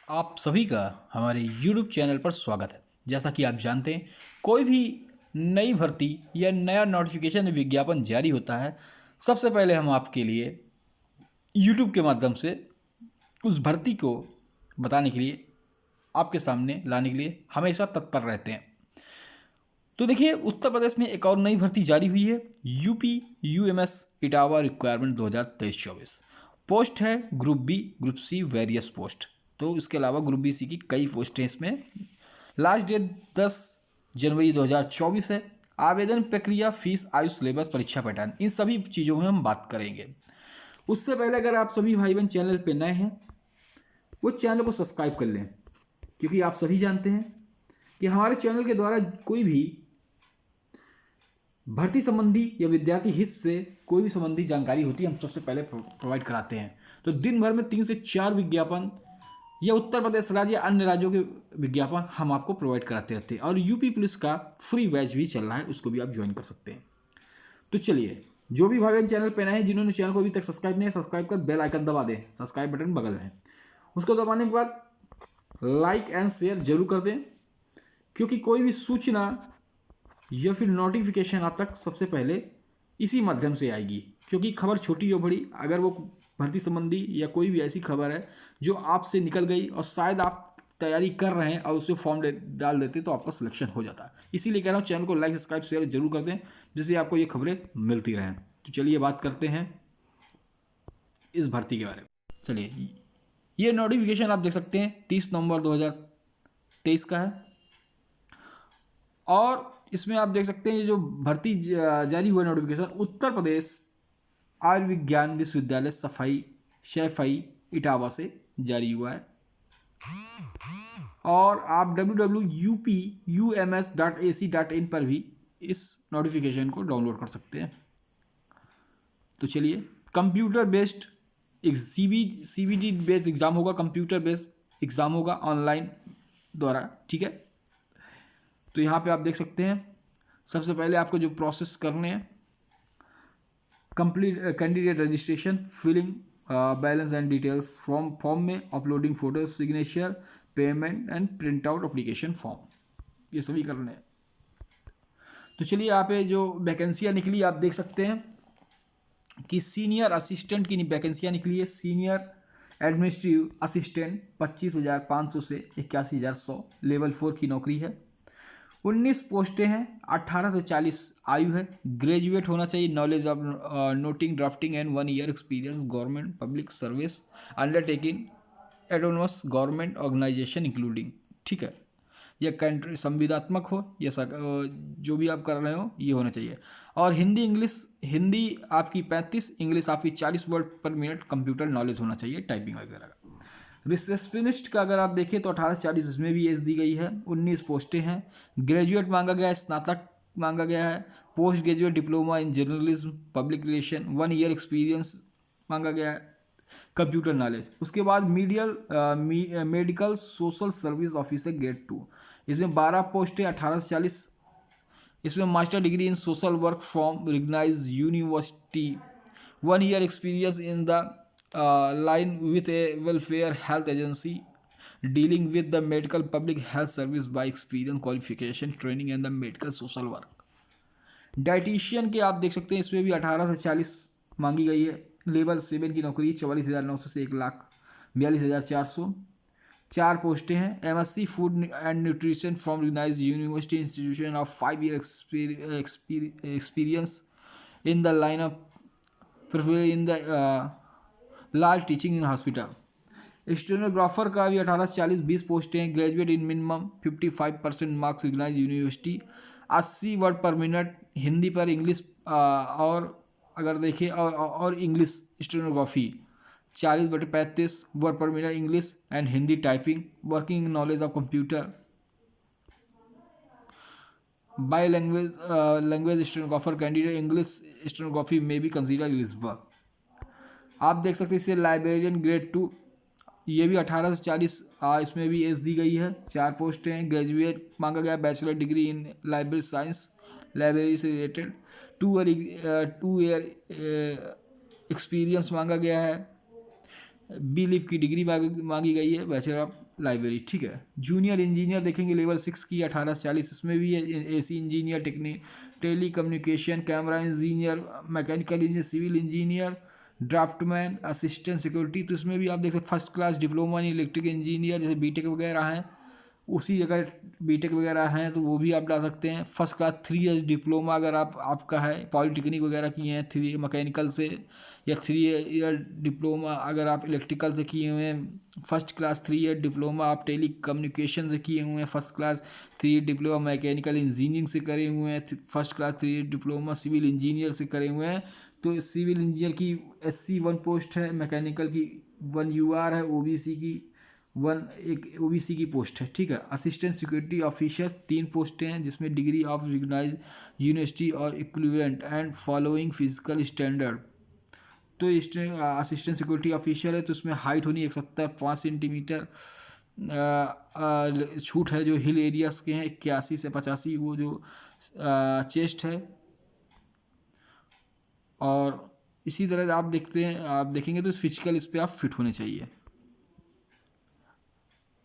आप सभी का हमारे YouTube चैनल पर स्वागत है। जैसा कि आप जानते हैं, कोई भी नई भर्ती या नया नोटिफिकेशन विज्ञापन जारी होता है, सबसे पहले हम आपके लिए YouTube के माध्यम से उस भर्ती को बताने के लिए, आपके सामने लाने के लिए हमेशा तत्पर रहते हैं। तो देखिए, उत्तर प्रदेश में एक और नई भर्ती जारी हुई है, UP UMS Etawah requirement 2023-24। Post है group B, group C, various post. तो इसके अलावा ग्रुप बी सी की कई पोस्ट हैं इसमें। लास्ट डेट 10 जनवरी 2024 है। आवेदन प्रक्रिया, फीस, आयु, सिलेबस, परीक्षा पैटर्न, इन सभी चीज़ों में हम बात करेंगे। उससे पहले अगर आप सभी भाई बहन चैनल पर नए हैं, वो चैनल को सब्सक्राइब कर लें, क्योंकि आप सभी जानते हैं कि हमारे चैनल के द्वारा कोई भी भर्ती संबंधी या विद्यार्थी हित से कोई भी संबंधी जानकारी होती है, हम सबसे पहले प्रोवाइड कराते हैं। तो दिन भर में 3 से 4 विज्ञापन या उत्तर प्रदेश राज्य या अन्य राज्यों के विज्ञापन हम आपको प्रोवाइड कराते रहते हैं। और यूपी पुलिस का फ्री बैच भी चल रहा है, उसको भी आप ज्वाइन कर सकते हैं। तो चलिए, जो भी भाई बहन चैनल पर नए हैं, जिन्होंने चैनल को अभी तक सब्सक्राइब नहीं है, सब्सक्राइब कर बेल आइकन दबा दें। सब्सक्राइब बटन बगल में है, उसको दबाने के बाद लाइक एंड शेयर जरूर कर दें, क्योंकि कोई भी सूचना या फिर नोटिफिकेशन आप तक सबसे पहले इसी माध्यम से आएगी। क्योंकि खबर छोटी हो बड़ी, अगर वो भर्ती संबंधी या कोई भी ऐसी खबर है जो आपसे निकल गई और शायद आप तैयारी कर रहे हैं और उसमें फॉर्म डाल देते तो आपका सिलेक्शन हो जाता है। इसीलिए कह रहा हूँ, चैनल को लाइक सब्सक्राइब शेयर जरूर कर दें, जिससे आपको ये खबरें मिलती रहें। तो चलिए बात करते हैं इस भर्ती के बारे में। चलिए, ये नोटिफिकेशन आप देख सकते हैं 30 नवंबर 2023 का है। और इसमें आप देख सकते हैं ये जो भर्ती जारी हुआ नोटिफिकेशन, उत्तर प्रदेश आयुर्विज्ञान विश्वविद्यालय सफाई इटावा से जारी हुआ है। और आप www.upums.ac.in पर भी इस नोटिफिकेशन को डाउनलोड कर सकते हैं। तो चलिए, computer based CBT based exam होगा, कंप्यूटर बेस्ड एग्जाम होगा ऑनलाइन द्वारा, ठीक है। तो यहाँ पे आप देख सकते हैं, सबसे पहले आपको जो प्रोसेस करने हैं, complete candidate registration, filling balance and details, form में uploading photo, signature, payment and print out application form, ये सभी करने हैं। तो चलिए, यहाँ पे जो वैकेंसियाँ निकली आप देख सकते हैं कि सीनियर असिस्टेंट की वैकेंसियाँ निकली है। सीनियर एडमिनिस्ट्रेटिव असिस्टेंट 25,500 से 81,100, लेवल 4 की नौकरी है। 19 पोस्टें हैं, 18 से 40 आयु है। ग्रेजुएट होना चाहिए, knowledge of noting, drafting and 1 year experience government public service undertaking autonomous government organisation including, ठीक है। या कंट्री संविदात्मक हो या जो भी आप कर रहे हो ये होना चाहिए। और हिंदी आपकी 35, इंग्लिश आपकी 40 word per minute, computer knowledge होना चाहिए, टाइपिंग वगैरह का। रिसेप्शनिस्ट का अगर आप देखें तो 18 से 40 इसमें भी एज दी गई है। 19 पोस्टें हैं। ग्रेजुएट मांगा गया है, स्नातक मांगा गया है, post graduate diploma in journalism public relation, 1 year experience मांगा गया है, कंप्यूटर नॉलेज। उसके बाद medical social service officer grade 2, इसमें 12 पोस्टें, 18 से 40। इसमें master degree in social work from recognise university, 1 year experience in the line with a welfare health agency dealing with the medical public health service by experience qualification training and the medical social work। Dietitian के आप देख सकते हैं, इसमें भी 18 से 40 मांगी गई है। लेवल 7 की नौकरी, 44,900 से 1,42,400, 4 पोस्टें हैं। MSc food and nutrition from recognise university institution of 5 year experience in the line of preferably in the large teaching in hospital. Stenographer का भी 18 से 40, 20 पोस्टें हैं। Graduate in minimum 55% marks recognise university, 80 word per minute Hindi पर, English और अगर देखें और English stenography 40/35 word per minute English and Hindi typing, working knowledge of computer by language stenographer candidate English stenography में भी कंसिडर एलिजिबल। आप देख सकते हैं इसे लाइब्रेरियन ग्रेड 2, ये भी 18 से 40 इसमें भी एज दी गई है। 4 पोस्टें हैं। ग्रेजुएट मांगा गया, बैचलर डिग्री इन लाइब्रेरी साइंस, लाइब्रेरी से रिलेटेड, 2 ईयर एक्सपीरियंस मांगा गया है। बी लिव की डिग्री मांगी गई है, बैचलर ऑफ लाइब्रेरी, ठीक है। जूनियर इंजीनियर देखेंगे लेवल 6 की 1840, इसमें भी है AC engineer, telecommunication, camera engineer, mechanical engineer, civil engineer, draftsman, assistant security. तो इसमें भी आप देख सकते first class diploma in electric engineer, जैसे बीटेक वगैरह हैं, उसी अगर बीटेक वगैरह हैं तो वो भी आप डाल सकते हैं। फर्स्ट क्लास 3 ईयर्स डिप्लोमा अगर आपका है, पॉलिटेक्निक वगैरह किए हैं 3 मैकेनिकल से, या 3 ईयर डिप्लोमा अगर आप इलेक्ट्रिकल से किए हुए हैं। फर्स्ट क्लास 3 ईयर डिप्लोमा आप टेली कम्युनिकेशन से किए हुए हैं। First class 3 year diploma mechanical engineering से करे हुए हैं। First class 3 year diploma civil engineer से करे हुए हैं। तो सिविल इंजीनियर की SC 1 पोस्ट है, मैकेनिकल की 1 UR है, OBC की 1 एक OBC की पोस्ट है, ठीक है। असिस्टेंट सिक्योरिटी ऑफिसर 3 पोस्टें हैं, जिसमें डिग्री ऑफ रिकॉग्नाइज्ड यूनिवर्सिटी और equivalent and following physical standard. तो असिस्टेंट सिक्योरिटी ऑफिसर है, तो उसमें हाइट होनी 175 सेंटीमीटर, छूट है जो हिल एरियाज के हैं 81 से 85, वो जो चेस्ट है। और इसी तरह आप देखेंगे तो फिजिकल इस पर आप फिट होने चाहिए।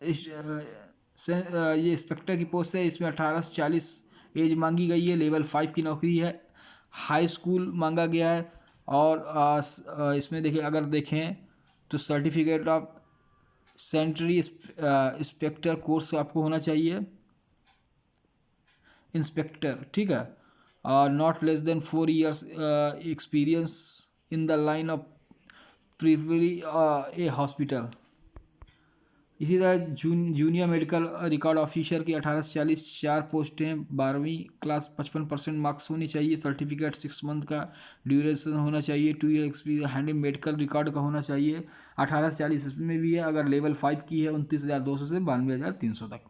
ये इंस्पेक्टर की पोस्ट है, इसमें 18 से 40 एज मांगी गई है, लेवल 5 की नौकरी है, हाई स्कूल मांगा गया है। और इसमें देखिए अगर देखें तो certificate of sanitary inspector course आपको होना चाहिए, इंस्पेक्टर, ठीक है। और not less than 4 years experience in the line of preferably a hospital. इसी तरह जूनियर मेडिकल रिकॉर्ड ऑफिसर की 18 से 40 4 पोस्टें हैं। 12वीं क्लास 55% मार्क्स होनी चाहिए। सर्टिफिकेट 6 मंथ का ड्यूरेशन होना चाहिए। 2 year experience handing medical record का होना चाहिए। 18 से 40 इसमें भी है। अगर लेवल 5 की है 29,200 से 92,300 तक।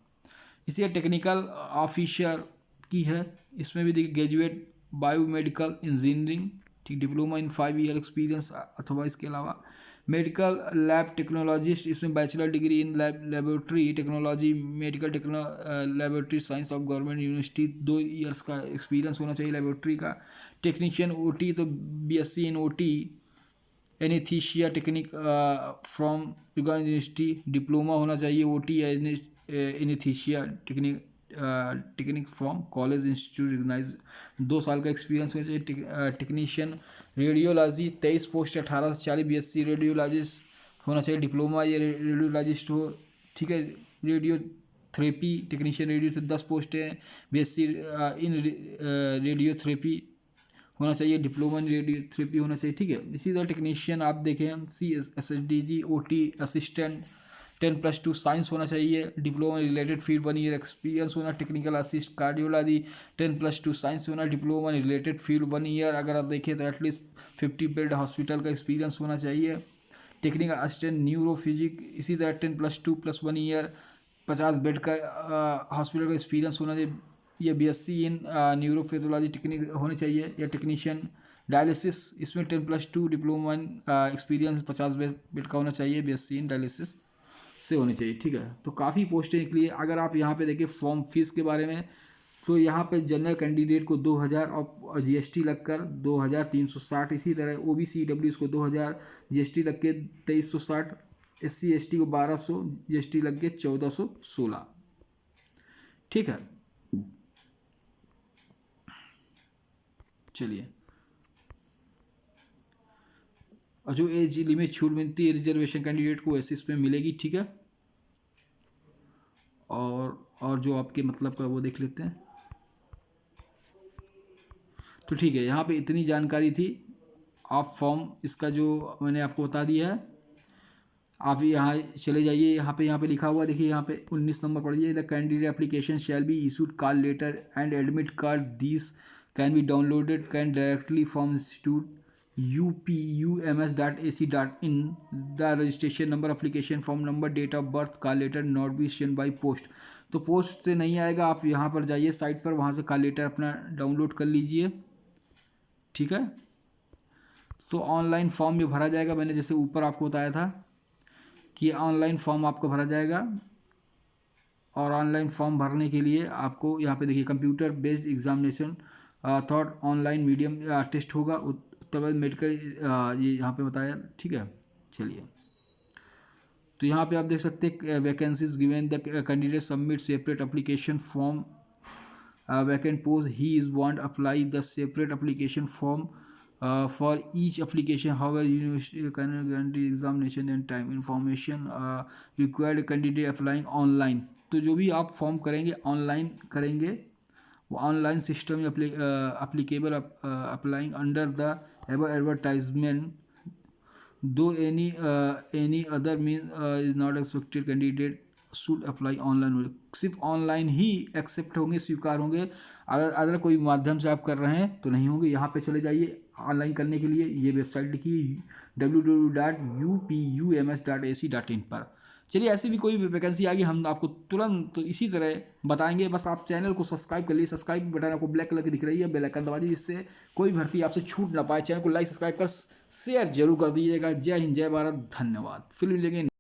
इसी टेक्निकल ऑफिसर की है, इसमें भी देखिए ग्रेजुएट बायोमेडिकल इंजीनियरिंग, ठीक, डिप्लोमा इन 5 ईयर एक्सपीरियंस अथवा इसके अलावा मेडिकल लैब टेक्नोलॉजिस्ट, इसमें bachelor degree in laboratory technology, medical laboratory science of government university, 2 years का एक्सपीरियंस होना चाहिए लेबोरेटरी का। टेक्नीशियन OT तो BSc in OT, anaesthesia technique from university, diploma होना चाहिए OT या anaesthesia technique from college institute recognise, 2 साल का एक्सपीरियंस होना चाहिए। टेक्नीशियन रेडियोलॉजी 23 पोस्ट 18 से 40, BSc रेडियोलॉजिस्ट होना चाहिए, डिप्लोमा या रेडियोलॉजिस्ट हो, ठीक है। रेडियो थेरेपी टेक्नीशियन रेडियो से 10 पोस्ट हैं, BSc इन रेडियो थेरेपी होना चाहिए, डिप्लोमा इन रेडियो थेरेपी होना चाहिए, ठीक है। इसी तरह टेक्नीशियन आप देखें CSSDG OT असिस्टेंट 10+2 साइंस होना चाहिए, diploma related field 1 year experience होना। टेक्निकल असिस्ट कार्डियोलॉजी 10+2 साइंस होना, डिप्लोमा रिलेटेड फील्ड 1 ईयर। अगर आप देखें तो एटलीस्ट 50 बेड हॉस्पिटल का एक्सपीरियंस होना चाहिए। टेक्निकल असिस्टेंट न्यूरोफिजिक इसी तरह 10+2 + 1 ईयर 50 बेड का हॉस्पिटल का एक्सपीरियंस होना चाहिए। या BSc इन न्यूरोपैथोलॉजी टेक्निक होनी चाहिए। या टेक्नीशियन डायलिसिस, इसमें 10+2 डिप्लोमा एक्सपीरियंस 50 बेड का होना चाहिए, BSc इन डायलिसिस से होनी चाहिए, ठीक है। तो काफ़ी पोस्टें निकली है। अगर आप यहाँ पे देखें फॉर्म फीस के बारे में, तो यहाँ पे जनरल कैंडिडेट को 2,000 और GST लगकर 2,360, इसी तरह OBC EWS को 2,000 GST लग के 2,360, SC ST को 1,200 GST लग के 1,416, ठीक है। चलिए, और जो एज लिमिट छूट मिलती है रिजर्वेशन कैंडिडेट को वैसे इसमें मिलेगी, ठीक है। और जो आपके मतलब का वो देख लेते हैं। तो ठीक है, यहाँ पे इतनी जानकारी थी। आप फॉर्म इसका जो मैंने आपको बता दिया है, आप यहाँ चले जाइए, यहाँ पे लिखा हुआ देखिए, यहाँ पे 19 नंबर पढ़िए। The candidate application shall be issued call letter and admit card, this can be downloaded can directly from institute upums.ac.in, the registration number, application form number, date of birth, call letter not be send by post. तो post से नहीं आएगा, आप यहाँ पर जाइए site पर, वहाँ से कॉल लेटर अपना डाउनलोड कर लीजिए, ठीक है। तो ऑनलाइन फॉर्म भी भरा जाएगा, मैंने जैसे ऊपर आपको बताया था कि ऑनलाइन फॉर्म आपको भरा जाएगा। और ऑनलाइन फॉर्म भरने के लिए आपको यहाँ पे देखिए computer based examination thought online medium test होगा, उत्तर प्रदेश मेडिकल ये यहाँ पे बताया, ठीक है। चलिए, तो यहाँ पे आप देख सकते हैं vacancies given the candidate submit separate application form vacant post he is want apply the separate application form for each application. However, university can guarantee examination and time information required candidate applying online. तो जो भी आप form करेंगे online करेंगे, वो online system applicable applying under the advertisement, though any other means is not expected. Candidate should apply online, सिर्फ online ही accept होंगे, स्वीकार होंगे। अगर कोई माध्यम से आप कर रहे हैं तो नहीं होंगे। यहाँ पे चले जाइए ऑनलाइन करने के लिए, ये वेबसाइट लिखिए www.upums.ac.in पर। चलिए ऐसी भी कोई वैकेंसी आ गई हम आपको तुरंत तो इसी तरह बताएंगे। बस आप चैनल को सब्सक्राइब कर लीजिए, सब्सक्राइब बटन आपको ब्लैक कलर की दिख रही है, बेल आइकन दबा दीजिए, जिससे कोई भर्ती आपसे छूट ना पाए। चैनल को लाइक सब्सक्राइब कर शेयर जरूर कर दीजिएगा। जय हिंद, जय भारत, धन्यवाद। फिर मिलेंगे।